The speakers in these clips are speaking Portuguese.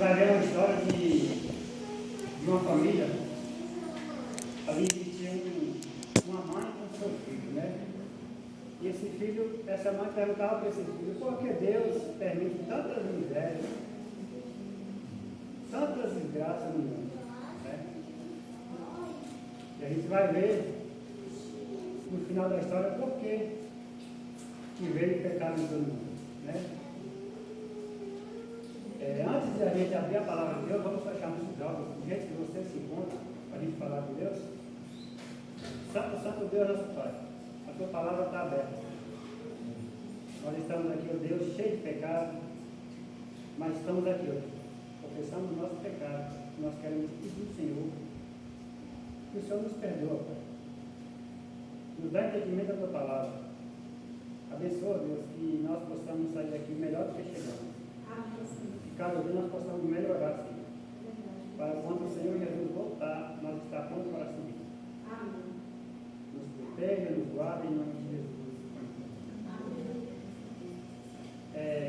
vai ver uma história de uma família. Ali existia uma mãe com seu filho, né? E esse filho, essa mãe perguntava para esse filho, por que Deus permite tantas misérias, tantas desgraças no mundo, né? E a gente vai ver no final da história por que veio o pecado em todo mundo, né? Antes de a gente abrir a palavra de Deus, vamos fechar nossos olhos, do jeito que você se encontra, para a gente falar com Deus. Santo, Santo Deus, nosso Pai, a tua palavra está aberta. Nós estamos aqui, ó Deus, cheio de pecado, mas estamos aqui, ó, confessando o nosso pecado. Nós queremos pedir ao Senhor, que o Senhor nos perdoa, Pai. Nos dá entendimento da tua palavra. Abençoa, Deus, que nós possamos sair daqui melhor do que chegamos. Que cada dia nós possamos melhorar, Senhor. Para quando o Senhor Jesus voltar, nós estarmos prontos para seguir. Amém. Nos proteja, nos guarda em nome de Jesus.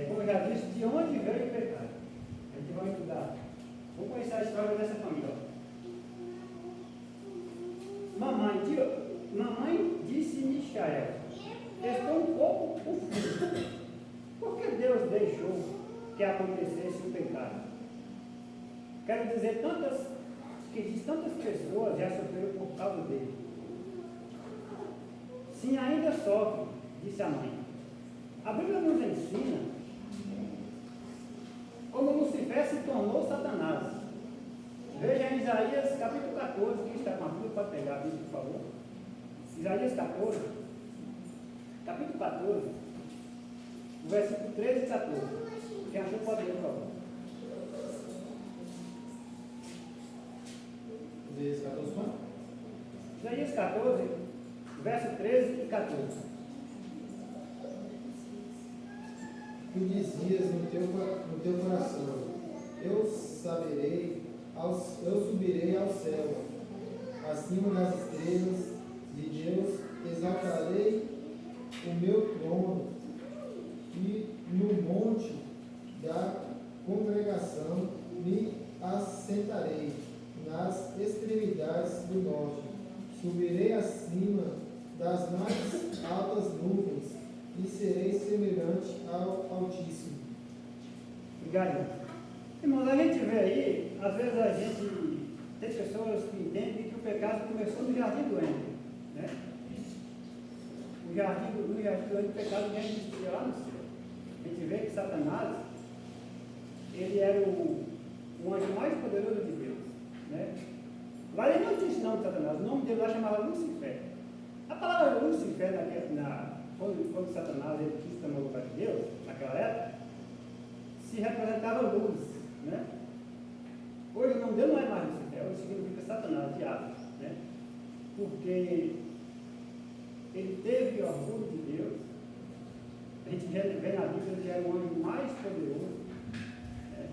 Como eu já disse, de onde veio o pecado? A gente vai estudar. Vamos conhecer a história dessa família. Mamãe disse Michael, estou um pouco confuso. Por que Deus deixou que acontecesse o pecado? Quero dizer, tantas pessoas já sofreram por causa dele. Sim, ainda sofre, disse a mãe. A Bíblia nos ensina como Lucifer se tornou Satanás. Veja em Isaías capítulo 14, quem está com a Bíblia pode pegar a Bíblia, por favor. Isaías 14, capítulo 14, o versículo 13 e 14. Quem achou pode ler, por favor. Isaías 14, quanto? Isaías 14, verso 13 e 14. Tu dizias no teu coração, eu subirei ao céu, acima das estrelas de Deus, exaltarei o meu trono, e no monte da congregação me assentarei, nas extremidades do norte. Subirei acima das mais altas nuvens, e serei semelhante ao Altíssimo. Obrigado. Irmãos, a gente vê aí, às vezes a gente tem pessoas que entendem que o pecado começou no jardim do Éden, né? No jardim do Éden, o pecado já existia lá no céu. A gente vê que Satanás, ele era o anjo mais poderoso de Deus, né? Lá ele não tinha esse nome de Satanás, o nome dele lá chamava Lucifer. A palavra Lucifer, quando Satanás ele quis tomar o lugar de Deus, naquela época, se representava luz, né? Hoje o nome dele não é mais Lucifer, hoje significa Satanás, diabo, né? Porque ele teve orgulho de Deus. A gente vê na Bíblia que ele era o anjo mais poderoso, né?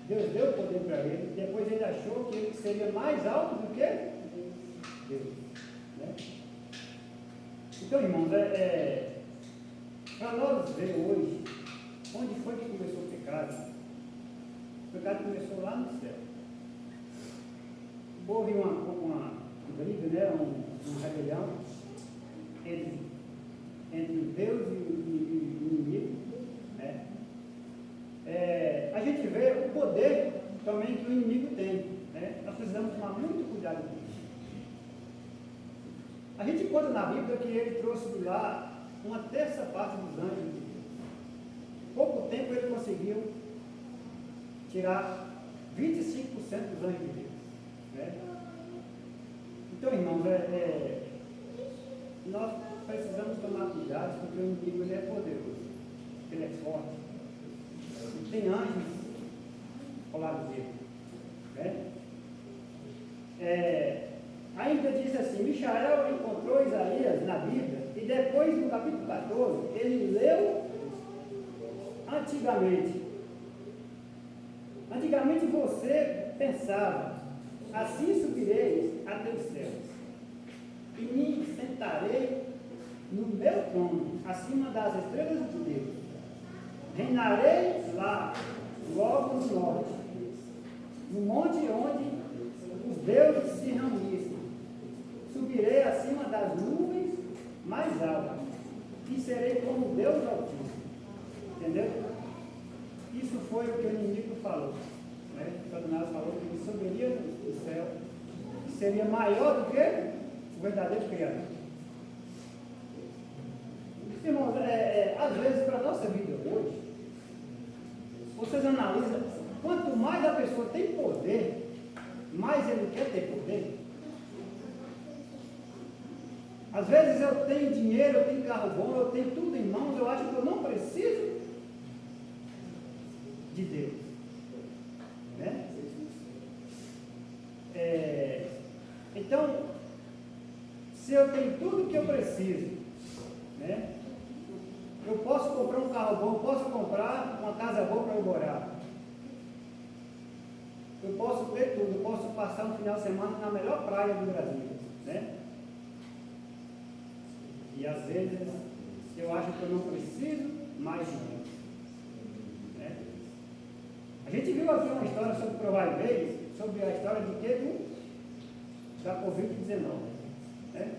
Deus deu o poder para ele, depois ele achou que ele seria mais alto do que Deus, né? Então, irmãos, para nós ver hoje, onde foi que começou o pecado? O pecado começou lá no céu. Houve uma briga, né? uma rebelião entre Deus e o inimigo, né? A gente vê o poder também que o inimigo tem, né? Nós precisamos tomar muito cuidado com isso. A gente encontra na Bíblia que ele trouxe de lá uma terça parte dos anjos de Deus. Pouco tempo ele conseguiu tirar 25% dos anjos de Deus, né? Então, irmãos, nós precisamos tomar cuidado, porque o inimigo ele é poderoso, ele é forte, e tem anjos ao lado dele, né? Ainda diz assim, Michael encontrou Isaías na Bíblia, e depois no capítulo 14, ele leu antigamente você pensava, assim subirei até os céus, e me sentarei no meu trono, acima das estrelas de Deus. Reinarei lá, logo no norte, no monte onde os deuses se reunissem. Subirei acima das nuvens mais altas e serei como Deus Altíssimo. Entendeu? Isso foi o que o inimigo falou. Né? Satanás falou que ele subiria do céu e seria maior do que o verdadeiro Criador. Irmãos, às vezes para a nossa vida hoje, vocês analisam, quanto mais a pessoa tem poder, mais ele quer ter poder. Às vezes eu tenho dinheiro, eu tenho carro bom, eu tenho tudo em mãos, eu acho que eu não preciso de Deus. Né? Então, se eu tenho tudo que eu preciso, né? Eu posso comprar um carro bom, posso comprar uma casa boa para eu morar. Eu posso ter tudo, eu posso passar um final de semana na melhor praia do Brasil. Né? E às vezes eu acho que eu não preciso mais de Deus. Né? A gente viu aqui uma história sobre Provaidez, sobre a história de que da Covid-19. Né?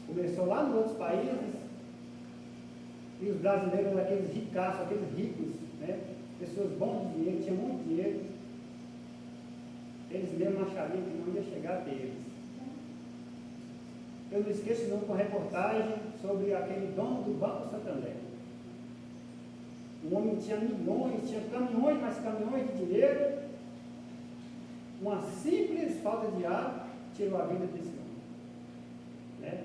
Começou lá nos outros países, e os brasileiros, aqueles ricaços, aqueles ricos, né? Pessoas bons de dinheiro, tinham muito dinheiro, eles mesmo achariam que não ia chegar até eles. Eu não esqueço não com a reportagem sobre aquele dono do Banco Santander. O homem tinha milhões, tinha caminhões, mais caminhões de dinheiro. Uma simples falta de ar tirou a vida desse homem. Né?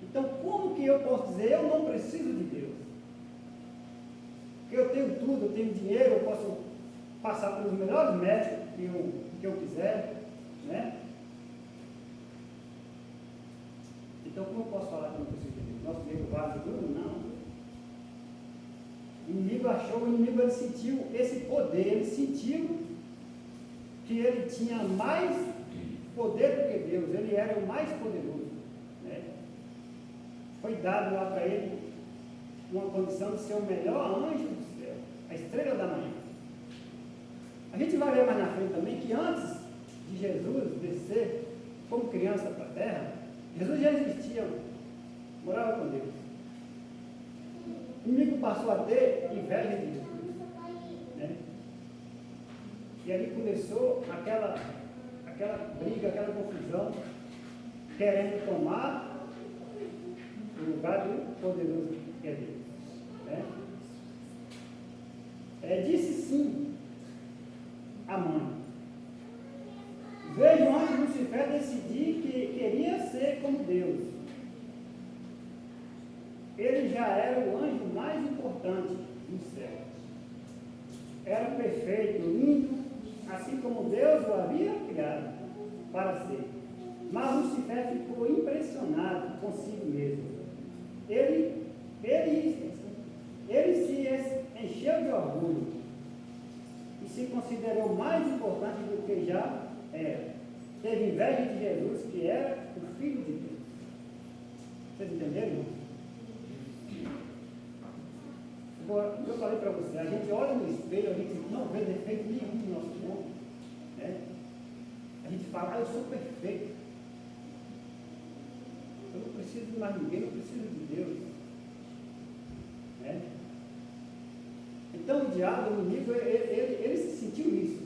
Então, como que eu posso dizer, eu não preciso de Deus? Porque eu tenho tudo, eu tenho dinheiro, eu posso passar pelos melhores médicos que eu quiser, né? Então, como eu posso falar que eu não preciso de Deus? Nosso dinheiro vale tudo? Não. O inimigo ele sentiu esse poder, ele sentiu que ele tinha mais poder do que Deus, ele era o mais poderoso. Né? Foi dado lá para ele uma condição de ser o melhor anjo do céu, a estrela da manhã. A gente vai ver mais na frente também que antes de Jesus descer como criança para a terra, Jesus já existia, morava com Deus. O inimigo passou a ter inveja de Jesus. Né? E ali começou aquela briga, aquela confusão, querendo tomar o lugar do poderoso que é Deus. Né? Disse sim a mãe. Vejo antes Lucifer decidir que queria ser como Deus. Ele já era o anjo mais importante do céu. Era perfeito, lindo, assim como Deus o havia criado para ser. Mas Lucifer ficou impressionado consigo mesmo. Ele se encheu de orgulho e se considerou mais importante do que já era. Teve inveja de Jesus, que era o Filho de Deus. Vocês entenderam, irmão? Eu falei para você, a gente olha no espelho, a gente não vê defeito nenhum no nosso corpo. Né? A gente fala, eu sou perfeito. Eu não preciso de mais ninguém, eu preciso de Deus. Né? Então o diabo, o inimigo, ele se sentiu isso.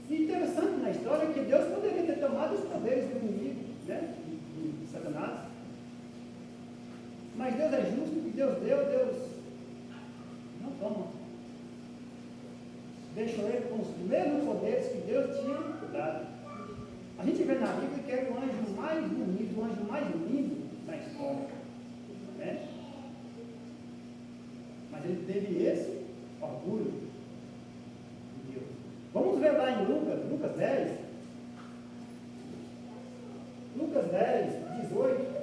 E interessante na história é que Deus poderia ter tomado os poderes do inimigo, né? de Satanás. Mas Deus é justo, que Deus deu, Deus não toma. Deixou ele com os mesmos poderes que Deus tinha dado. A gente vê na Bíblia que era o anjo mais bonito, o anjo mais lindo da história. Né? Mas ele teve esse orgulho de Deus. Vamos ver lá em Lucas 10. Lucas 10, 18.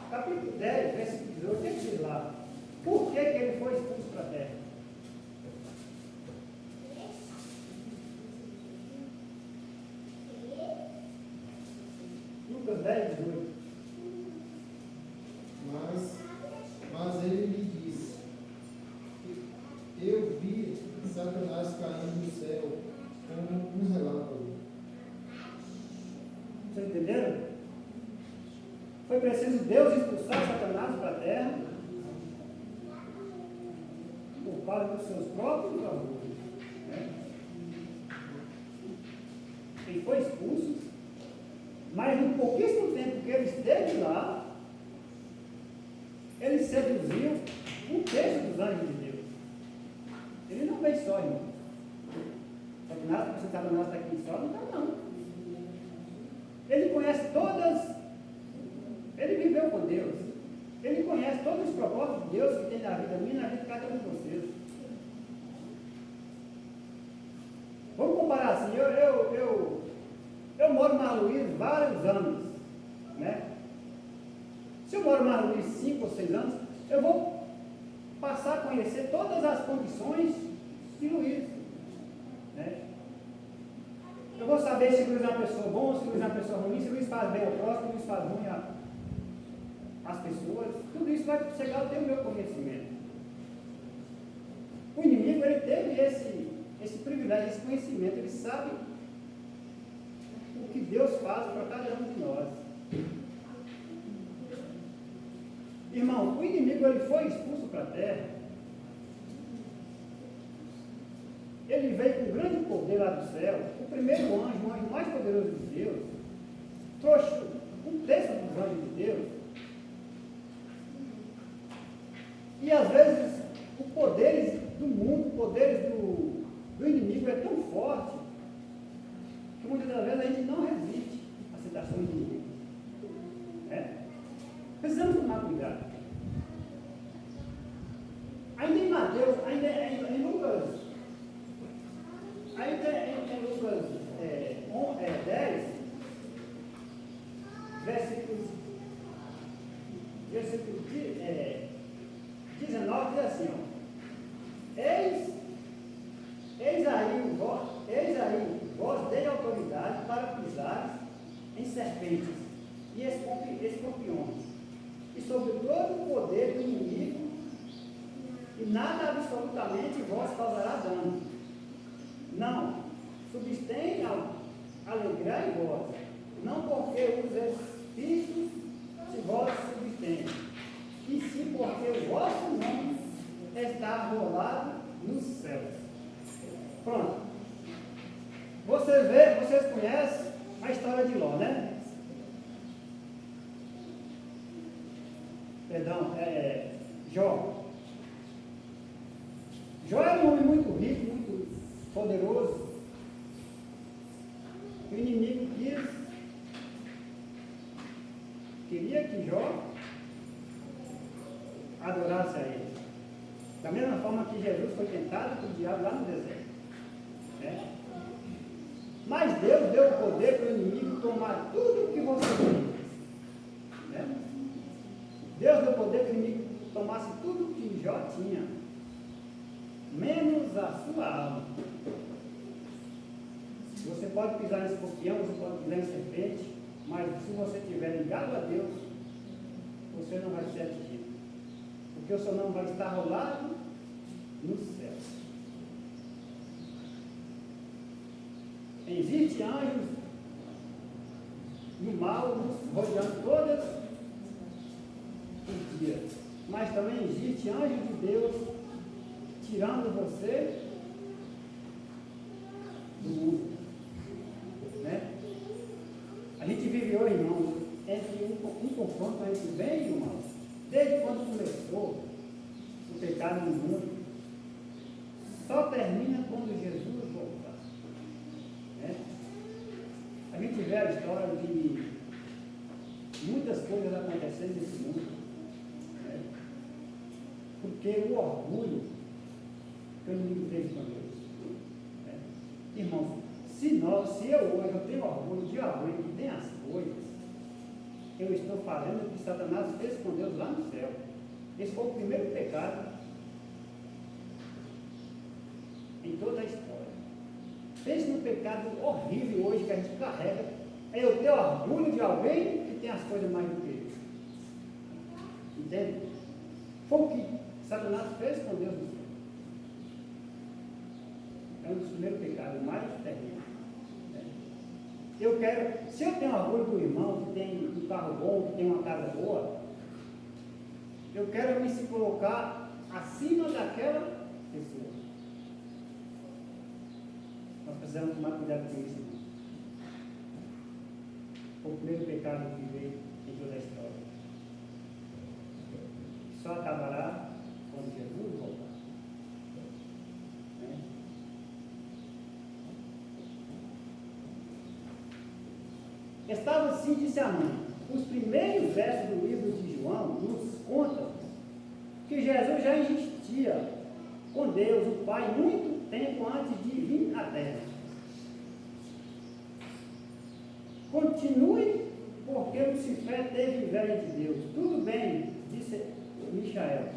Capítulo 10, versículo 18. O que diz lá? Por que ele foi expulso para a terra? Lucas 10, 18. Mas ele lhe disse: Eu vi Satanás caindo do céu como um relâmpago. Vocês entenderam? Foi preciso Deus expulsar Satanás para a terra por causa dos seus próprios orgulhos. Né? Ele foi expulso, mas no pouquíssimo tempo que ele esteve lá, ele seduziu um terço dos anjos de Deus. Ele não veio só, irmão. Satanás está aqui só, não está não. Ele conhece todas, ele viveu com Deus, ele conhece todos os propósitos de Deus que tem na vida minha e na vida de cada um de vocês. Vamos comparar assim, eu moro na Luiz vários anos, né? Se eu moro na Luiz 5 ou 6 anos, eu vou passar a conhecer todas as condições de Luiz, né? Eu vou saber se Luiz é uma pessoa boa, se Luiz é uma pessoa ruim, se Luiz faz bem ao próximo, se Luiz faz ruim às pessoas. Tudo isso vai chegar ao ter o meu conhecimento. O inimigo, ele teve esse privilégio, esse conhecimento, ele sabe o que Deus faz para cada um de nós. Irmão, o inimigo, ele foi expulso para a terra. Ele veio com grande poder lá do céu. O primeiro anjo, o anjo mais poderoso de Deus, trouxe um terço dos anjos de Deus. E às vezes, os poderes do mundo, os poderes do inimigo é tão forte, que muitas das vezes a gente não resiste às tentações do inimigo. Precisamos tomar cuidado. Ainda em Mateus, ainda em Lucas, em Lucas 10, versículo 19, diz assim, ó, eis aí, vós dei autoridade para pisar em serpentes e escorpiões, e sobre todo o poder do inimigo, e nada absolutamente vós causará dano. Não, substém alegrai vós, não porque os espíritos se vós substém, e sim porque o vosso nome está rolado nos céus. Pronto. Vocês conhecem a história de Ló, né? Perdão, Jó. Jó era um homem muito rico, muito poderoso. O inimigo queria que Jó adorasse a ele. Da mesma forma que Jesus foi tentado por diabo lá no deserto. Né? Mas Deus deu o poder para o inimigo tomar tudo o que você tem. Né? Deus deu o poder para o inimigo tomasse tudo o que Jó tinha, menos a sua alma. Você pode pisar em escorpião, você pode pisar em serpente, mas se você estiver ligado a Deus, você não vai ser atingido. Porque o seu nome vai estar rolado nos céus. Existem anjos no mal nos rodeando todas os dias. Mas também existe anjo de Deus tirando você do mundo. Né? A gente vive hoje, irmãos, entre um confronto entre o bem e o mal. Desde quando começou o pecado no mundo, só termina quando Jesus voltar. Né? A gente vê a história de muitas coisas acontecendo nesse mundo. Né? Porque o orgulho que o inimigo teve com Deus. Né? Irmãos, se eu hoje eu tenho orgulho de alguém que tem as coisas, eu estou fazendo o que Satanás fez com Deus lá no céu. Esse foi o primeiro pecado em toda a história. Pense no pecado horrível hoje que a gente carrega, é eu ter orgulho de alguém que tem as coisas mais do que eu. Entende? Foi o que Satanás fez com Deus no céu. é um dos primeiros pecados mais terríveis. Né? Eu quero, se eu tenho orgulho do irmão que tem um carro bom, que tem uma casa boa, eu quero me se colocar acima daquela pessoa. Nós precisamos tomar cuidado com isso. Irmão. O primeiro pecado que veio em toda a história. Só acabará quando Jesus voltar. Né? Estava assim, disse a mãe. Os primeiros versos do livro de João nos contam que Jesus já existia com Deus, o Pai, muito tempo antes de vir à Terra. Continue, porque Lucifer teve inveja de Deus. Tudo bem, disse Michael.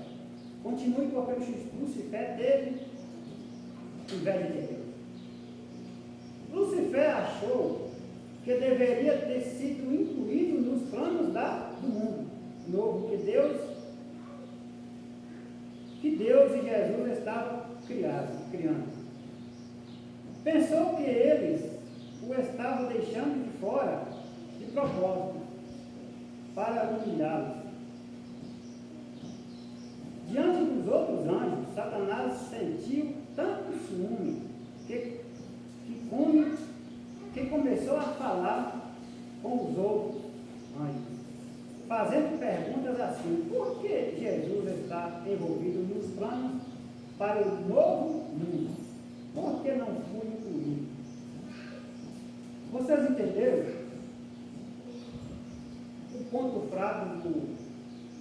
Continue, porque Lucifer teve inveja de Deus. Lucifer achou que deveria ter sido incluído nos planos do mundo novo que Deus e Jesus estavam criando. Pensou que eles o estavam deixando de fora de propósito para humilhá-los. Diante dos outros anjos, Satanás sentiu tanto ciúme que começou a falar com os outros anjos, fazendo perguntas assim: por que Jesus está envolvido nos planos para o novo mundo? Por que não fui incluído? Vocês entenderam? O ponto fraco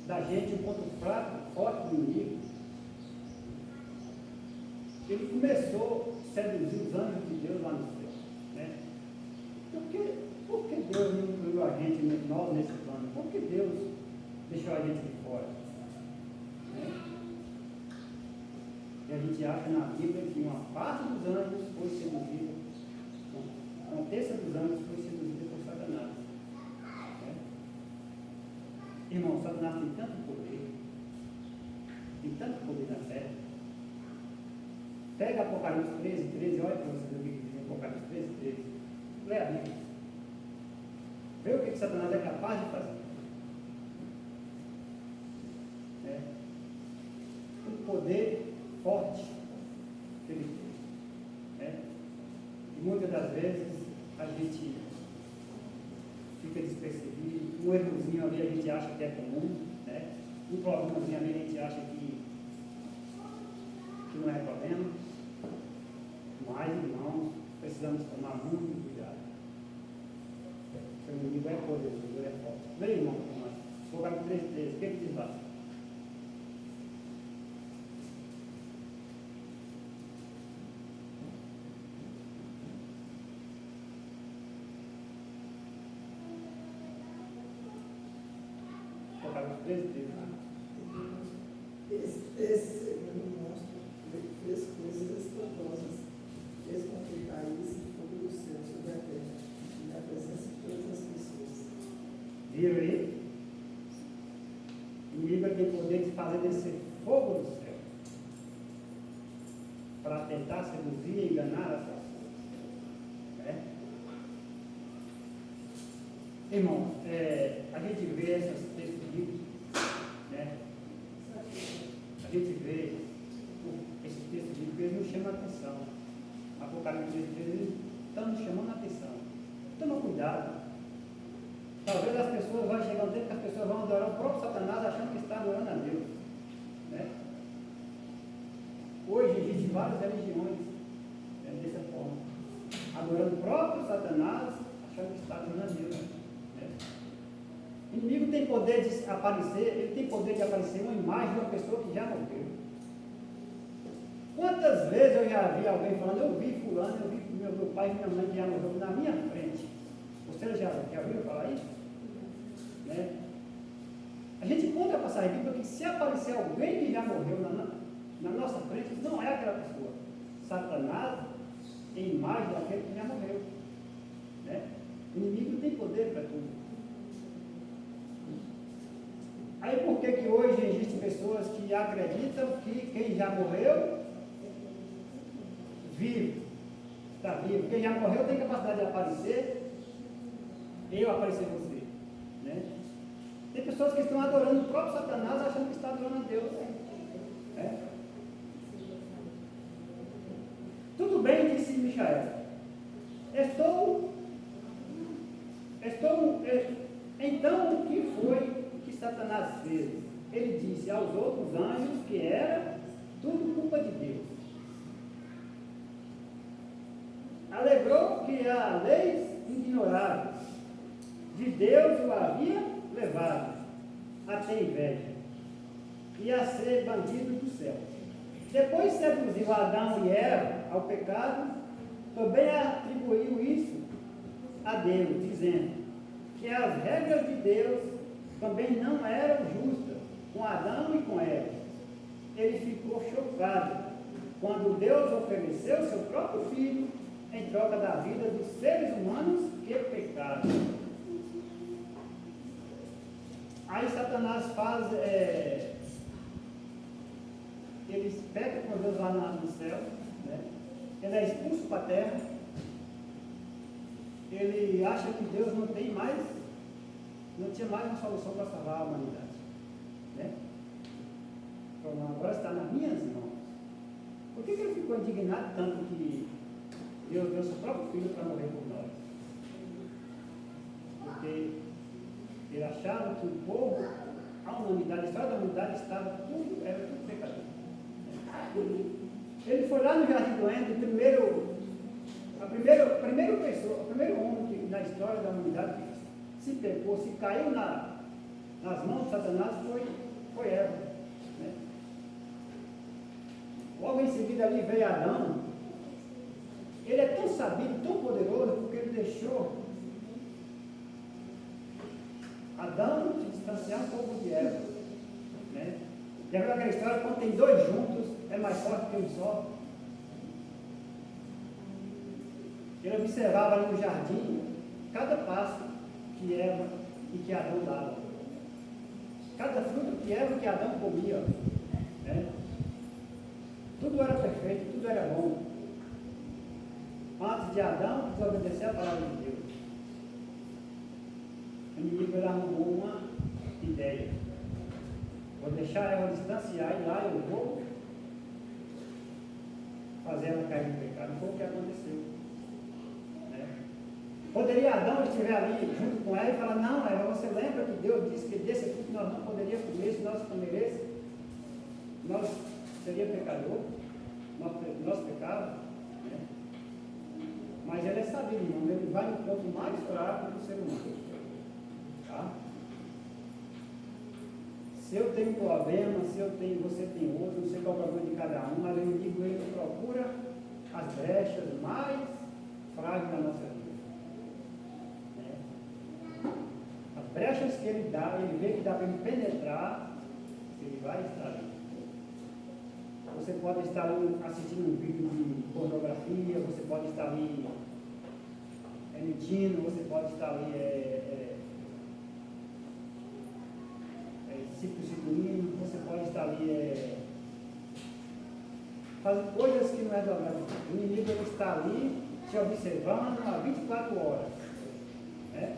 da gente, o ponto fraco, forte do inimigo. Ele começou a seduzir os anjos de Deus lá no céu. Né? Por que Deus não incluiu a gente, nós, nesse plano? Por que Deus deixou a gente de fora? Né? E a gente acha na Bíblia que uma parte dos anjos foi seduzida, uma terça dos anjos foi seduzida por Satanás. Né? Irmão, Satanás tem tanto poder na terra. Pega Apocalipse 13, olha para você ver o que diz Apocalipse 13. Lê a Bíblia. Vê o que Satanás é capaz de fazer. É. Um poder forte que ele tem. É. E muitas das vezes a gente fica despercebido. Um errozinho ali a gente acha que é comum. Né? Um problemazinho ali a gente acha que não é problema. Mas, irmãos, precisamos tomar muito cuidado. O inimigo é poderoso, ele é forte. Vem, irmão, Apocalipse 13, o que diz lá? Apocalipse 13. Esse segundo monstro fez coisas espantosas, fez com que caísse fogo do céu sobre a terra, e na presença de todas as pessoas. Viram aí? O inimigo tem poder de fazer descer fogo do céu para tentar seduzir e enganar as pessoas. Né? Irmãos, a gente vê esses textos bíblicos, né? A gente vê esse texto bíblico, ele nos chama a atenção. Apocalipse 13 está nos chamando a atenção. Toma cuidado. Talvez as pessoas vão chegar um tempo que as pessoas vão adorar o próprio Satanás achando que está adorando a Deus. Né? Hoje existem várias religiões dessa forma. Adorando o próprio Satanás achando que está adorando a Deus. Né? O inimigo tem poder de aparecer, ele tem poder de aparecer uma imagem de uma pessoa que já morreu. Quantas vezes eu já vi alguém falando, eu vi fulano, eu vi meu pai e minha mãe que já morreu na minha frente. Você já ouviu falar isso? Né? A gente conta a passagem bíblica que se aparecer alguém que já morreu na nossa frente, não é aquela pessoa. Satanás é imagem daquele que já morreu. Né? O inimigo tem poder para tudo. Aí por que hoje existem pessoas que acreditam que quem já morreu vivo, está vivo. Quem já morreu tem capacidade de aparecer, eu aparecer você. Né? Tem pessoas que estão adorando o próprio Satanás achando que está adorando a Deus. Né? Tudo bem, disse Michael. Então o que foi que Satanás fez? Ele disse aos outros anjos que era tudo culpa de Deus. Alegou que a lei ignorável de Deus o havia levado a ter inveja e a ser bandido do céu. Depois seduziu Adão e Eva ao pecado, também atribuiu isso a Deus, dizendo que as regras de Deus também não eram justas com Adão e com Eva. Ele ficou chocado quando Deus ofereceu seu próprio filho em troca da vida dos seres humanos que pecaram. Aí Satanás faz, ele peca com Deus lá no céu, né? Ele é expulso para a terra, ele acha que Deus não tinha mais uma solução para salvar a humanidade. Né? Então, agora está nas minhas mãos. Por que ele ficou indignado tanto que Deus deu seu próprio filho para morrer por nós? Porque ele achava que o povo, a humanidade, a história da humanidade era tudo pecador. Ele foi lá no Jardim do Éden, o primeiro homem que, na história da humanidade que se pecou, se caiu nas mãos de Satanás foi Eva. Né? Logo em seguida ali veio Adão. Ele é tão sabido, tão poderoso, porque ele deixou Adão se distanciar um pouco de Eva. Né? Lembra aquela história, quando tem dois juntos, é mais forte que um só? Ele observava ali no jardim cada passo que Eva e que Adão davam. Cada fruto que Eva e que Adão comia. Né? Tudo era perfeito, tudo era bom. Antes de Adão desobedecer a palavra de Deus, o inimigo arrumou uma ideia. Vou deixar ela distanciar e lá eu vou fazer ela cair no pecado. Foi o que aconteceu. Né? Poderia Adão estiver ali junto com ela e falar: não, Eva, você lembra que Deus disse que desse fruto nós não poderíamos comer, se nós comeríssemos, nós seríamos pecador, nós pecávamos. Né? Mas ele é sabido, irmão, ele vai no ponto mais fraco do ser humano. Tá? Se eu tenho problema, você tem outro, não sei qual é o problema de cada um, mas o inimigo ele procura as brechas mais frágeis da nossa vida. Né? As brechas que ele dá, ele vê que dá para ele penetrar, ele vai estar ali. Você pode estar ali assistindo um vídeo de pornografia, você pode estar ali mentindo, você pode estar ali se prostituindo, você pode estar ali fazendo coisas que não é do agrado. O inimigo ele está ali te observando há 24 horas. Né?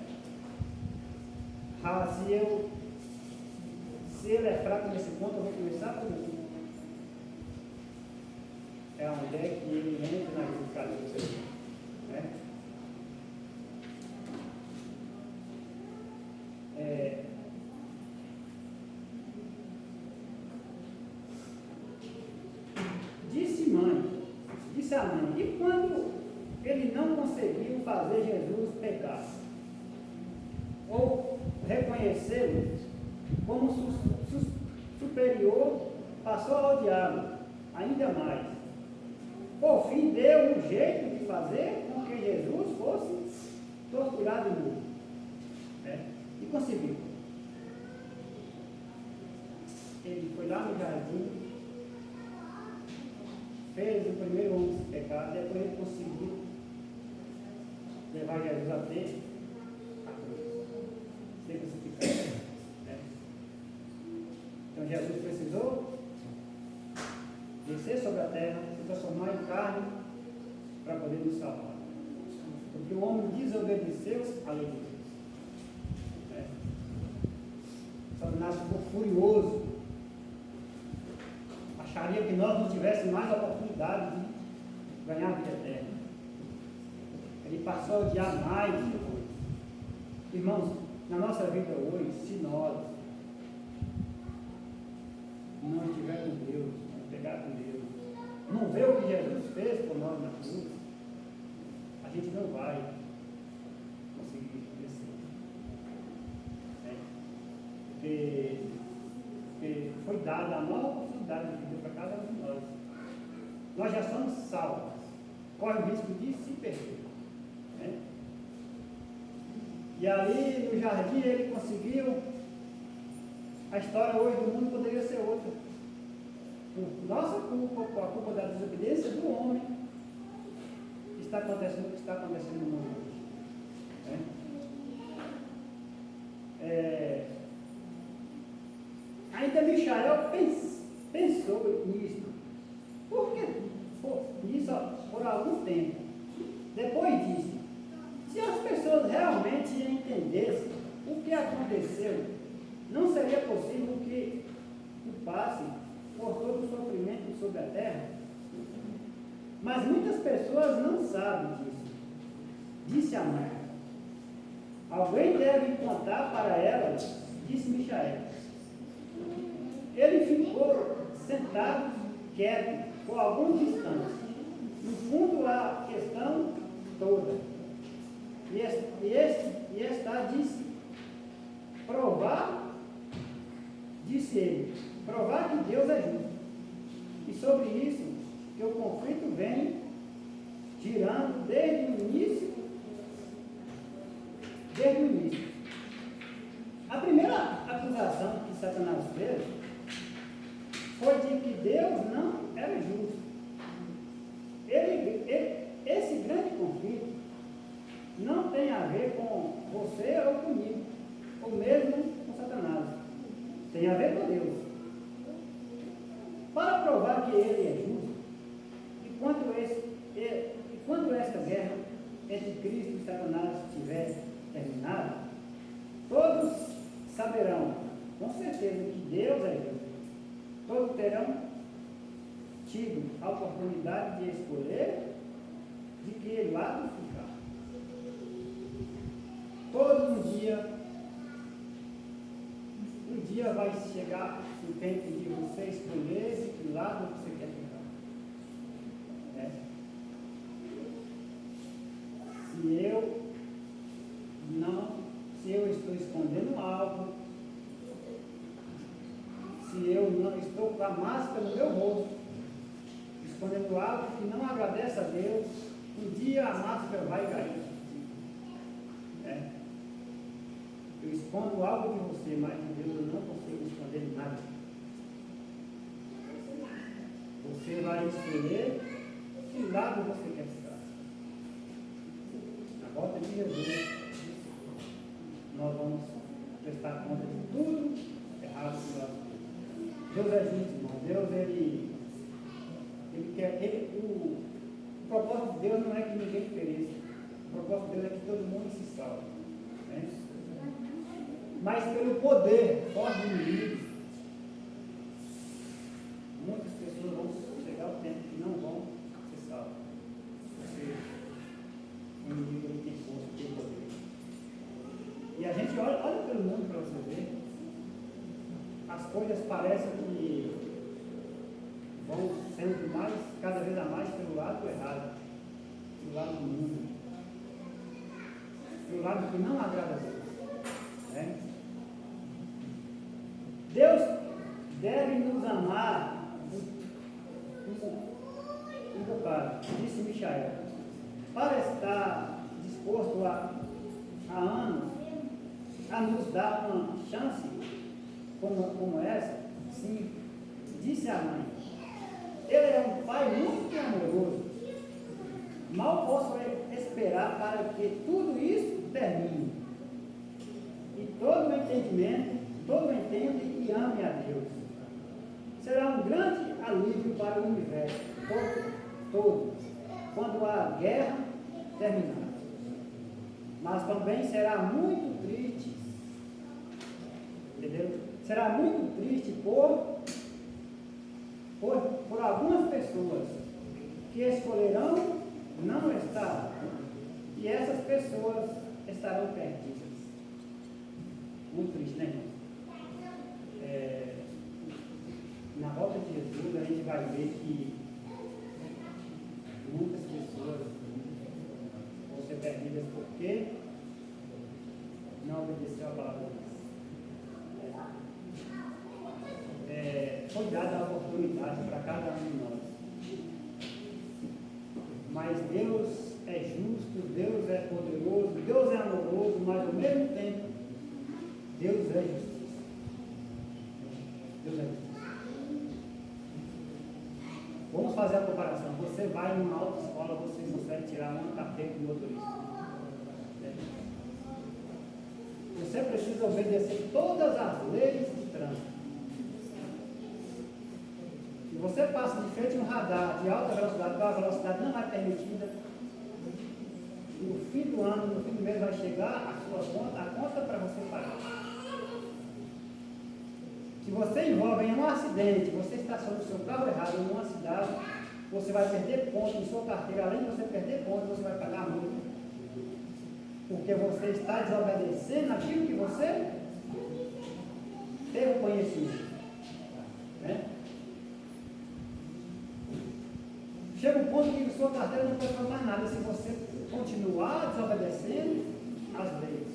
Se ele é fraco nesse ponto, eu vou começar por aqui. É onde é que ele entra na vida de cada pessoa. Né? Disse a mãe, e quando ele não conseguiu fazer Jesus pecar, ou reconhecê-lo como superior, passou a odiá-lo ainda mais. Por fim, deu um jeito de fazer com que Jesus fosse torturado e morto. Né? E conseguiu. Ele foi lá no jardim, fez o primeiro homem de pecado, depois ele conseguiu levar Jesus a ter a cruz, ser crucificado. Né? Então Jesus precisou descer sobre a terra, se transformar em carne, para poder nos salvar. Porque o homem desobedeceu a lei de Deus. Satanás ficou furioso. Acharia que nós não tivéssemos mais a oportunidade de ganhar a vida eterna. Ele passou a odiar mais depois. Irmãos, na nossa vida hoje, se nós não estivermos com Deus, não pegar com Deus, não ver o que Jesus fez por nós na cruz, a gente não vai conseguir vencer. Porque foi dada a nova oportunidade de vida para cada um de nós. Nós já somos salvos. Corre o risco de se perder. Né? E ali no jardim ele conseguiu. A história hoje do mundo poderia ser outra. Por nossa culpa, por a culpa da desobediência do homem, está acontecendo o que está acontecendo no mundo hoje. Né? Ainda Michael pensou nisso. Por quê? Isso por algum tempo. Depois disse, se as pessoas realmente entendessem o que aconteceu, não seria possível que culpassem por todo o sofrimento sobre a terra. Mas muitas pessoas não sabem disso. Disse a mãe. Alguém deve contar para ela, disse Michael. Ele ficou sentado, quieto, por algum distância. No fundo, a questão toda. E está, disse, disse ele, provar que Deus é justo. E sobre isso, que o conflito vem girando desde o início. A primeira acusação que Satanás fez foi de que Deus não era justo. Esse grande conflito não tem a ver com você ou comigo, ou mesmo com Satanás. Tem a ver com Deus. Para provar que Ele é justo, e quando esta guerra entre Cristo e Satanás estiver terminada, todos saberão com certeza que Deus é justo. Todos terão tido a oportunidade de escolher de que lado ficar. Todo um dia vai chegar o tempo de você escolher de que lado você quer ficar. Se eu estou escondendo algo, se eu não estou com a máscara no meu rosto, escondendo algo que não agradece a Deus, um dia a máscara vai cair. Eu escondo algo de você, mas de Deus eu não consigo esconder nada. Você vai escolher que lado você quer ficar. Na volta de Jesus, nós vamos prestar conta de tudo errado que nós temos. Deus é justo, irmão. Deus, ele quer. O propósito de Deus não é que ninguém pereça. O propósito de Deus é que todo mundo se salve. Né? Mas pelo poder forte do inimigo, muitas pessoas vão chegar ao tempo que não vão ser salvas. Porque o inimigo ele tem força, tem poder. E a gente olha pelo mundo para você ver, as coisas parecem que vão sendo cada vez a mais pelo lado errado, pelo lado do mundo, pelo lado que não agrada a Deus. Né? Deus deve nos amar um bocado, disse Michael, para estar disposto há anos a nos dar uma chance como essa. Sim, disse a mãe, ele é um pai muito amoroso. Mal posso esperar para que tudo isso termine. E todo entende e ame a Deus. Será um grande alívio para o universo todo. quando a guerra terminar. Mas também será muito triste, entendeu? Será muito triste por algumas pessoas que escolherão não estar, e essas pessoas estarão perdidas. Muito triste, né, irmão? Na volta de Jesus, a gente vai ver que muitas pessoas vão ser perdidas porque não obedeceu a palavra de Deus. Foi dada a oportunidade para cada um de nós. Mas Deus é justo, Deus é poderoso, Deus é amoroso, mas ao mesmo tempo, Deus é justiça. Deus é justiça. Vamos fazer a comparação. Você vai numa autoescola, você consegue tirar uma carteira de motorista. Você precisa obedecer todas as leis de trânsito. Se você passa de frente a um radar de alta velocidade, qual a velocidade não é permitida, no fim do ano, no fim do mês vai chegar a sua conta, a conta para você pagar. Se você envolve em um acidente, você estaciona o seu carro errado em uma cidade, você vai perder pontos em sua carteira. Além de você perder pontos, você vai pagar multa. Porque você está desobedecendo aquilo que você teve conhecimento. Né? Chega um ponto que sua carteira não pode fazer mais nada se você continuar desobedecendo as leis.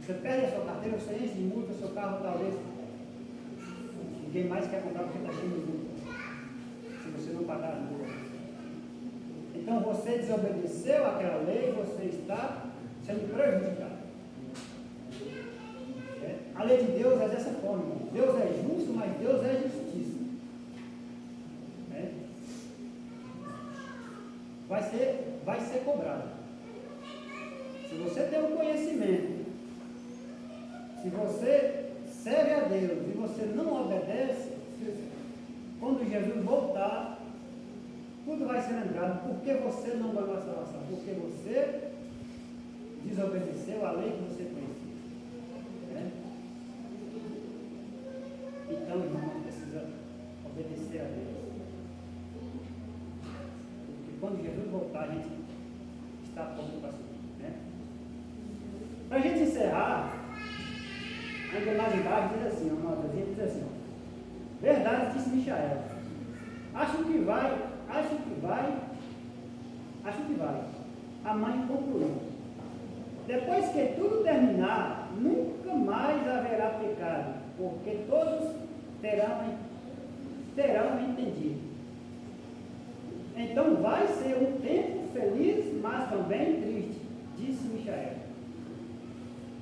Você perde a sua carteira, você enche de multa, o seu carro talvez ninguém mais quer comprar porque está cheio de multa. Se você não pagar a multa. Então você desobedeceu àquela lei, você está sendo prejudicado. A lei de Deus é dessa forma. Deus é justo, mas Deus é justiça. Vai ser cobrado. Se você tem um conhecimento, se você serve a Deus e você não obedece, quando Jesus voltar, tudo vai ser lembrado. Por que você não ganhou a salvação? Porque você desobedeceu a lei que você conhecia. Então, irmão, precisa obedecer a Deus. Porque quando Jesus voltar, a gente está pronto para subir. Para a gente encerrar, ainda mais embaixo diz assim, uma notazinha diz assim, verdade, disse Michael, acho que vai. A mãe concluiu. Depois que tudo terminar, nunca mais haverá pecado, porque todos terão entendido. Então vai ser um tempo feliz, mas também triste, disse Michael.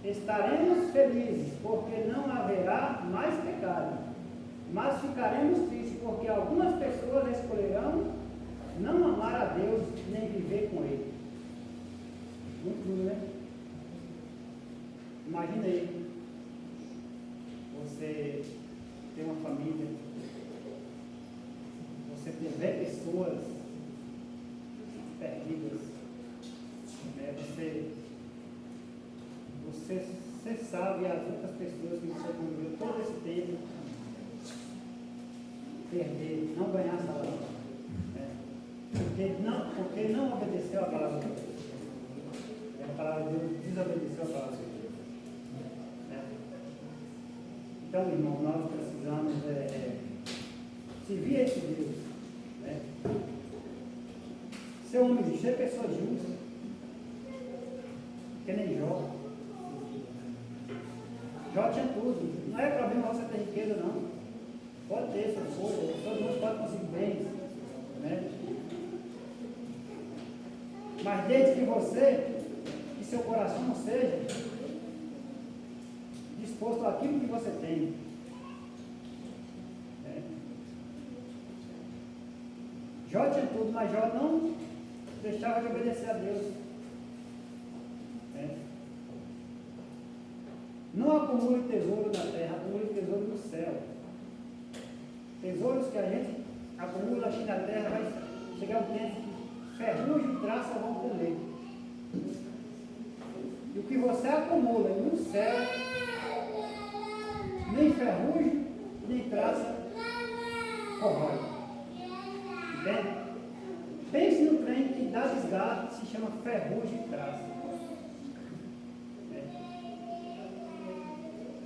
Estaremos felizes, porque não haverá mais pecado, mas ficaremos tristes, porque algumas pessoas escolherão não amar a Deus, nem viver com Ele. Muito duro, né? Imagina aí, você ter uma família, você ter 10 pessoas perdidas, né? Você sabe as outras pessoas que você conviveu todo esse tempo, perder, não ganhar salário, né? Porque não obedeceu a palavra de Deus. A palavra de Deus desobedeceu a palavra de Deus. Né? Então, irmão, nós precisamos servir a esse Deus. Né? Ser homem justo, ser pessoa justa, que nem Jó. Jó tinha tudo. Não é problema você ter riqueza, não. Pode ter essas coisas, todo mundo pode conseguir bens. Né? Mas desde que você e seu coração não seja disposto àquilo que você tem. Jó tinha tudo, mas Jó não deixava de obedecer a Deus. Não acumule tesouro na terra, acumule tesouro no céu. Tesouros que a gente acumula aqui na terra, vai chegar um tempo que ferrugem e traça vão comer. E o que você acumula no céu, nem ferrugem, nem traça corrói. Entende? Pense no trem que dá desgaste, se chama ferrugem e traça.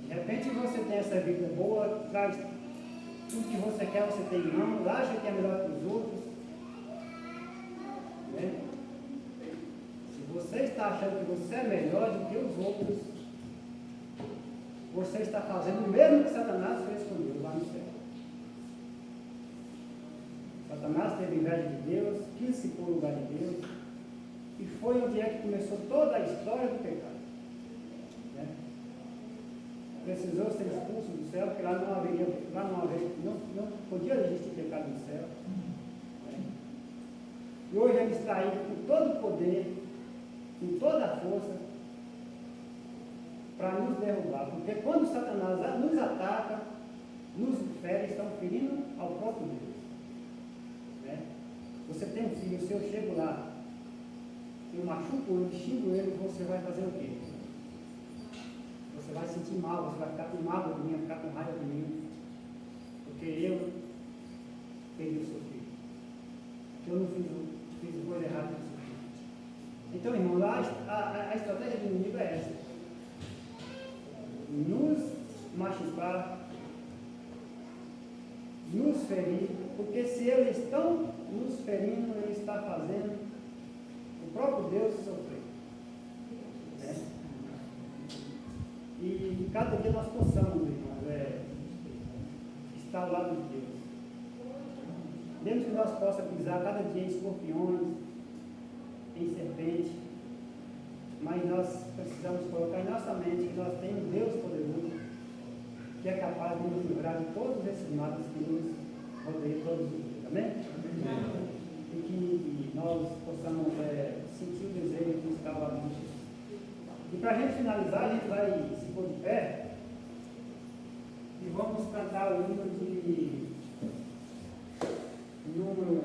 De repente você tem essa vida boa, traz tudo que você quer, você tem em mão, acha que é melhor que os outros. Né? Se você está achando que você é melhor do que os outros, você está fazendo o mesmo que Satanás fez com Deus lá no céu. Satanás teve inveja de Deus, quis se pôr no lugar de Deus, e foi onde é que começou toda a história do pecado. Né? Precisou ser expulso do céu, porque lá não podia existir pecado no céu. Né? E hoje ele está aí com todo o poder, com toda a força, para nos derrubar. Porque quando Satanás nos ataca, nos fere, estão ferindo ao próprio Deus. Né? Você tem um filho, se eu chego lá, eu machuco ele, xingo ele, você vai fazer o quê? Você vai sentir mal, você vai ficar com mágoa de mim, vai ficar com raiva de mim, porque eu perdi o seu filho, porque eu não fiz coisa errada com o seu filho. Então, irmão, a estratégia do inimigo é essa: nos machucar, nos ferir, porque se eles estão nos ferindo, ele está fazendo o próprio Deus sofrer. Né? E cada dia nós possamos, irmãos, estar ao lado de Deus. Mesmo que nós possamos pisar cada dia em escorpiões, em serpente, mas nós precisamos colocar em nossa mente que nós temos Deus poderoso, que é capaz de nos livrar de todos esses males que nos rodeiam todos os dias. Amém? Amém. E que nós possamos sentir o desejo de estar lá com Jesus. E para a gente finalizar, a gente vai se pôr de pé e vamos cantar o hino de número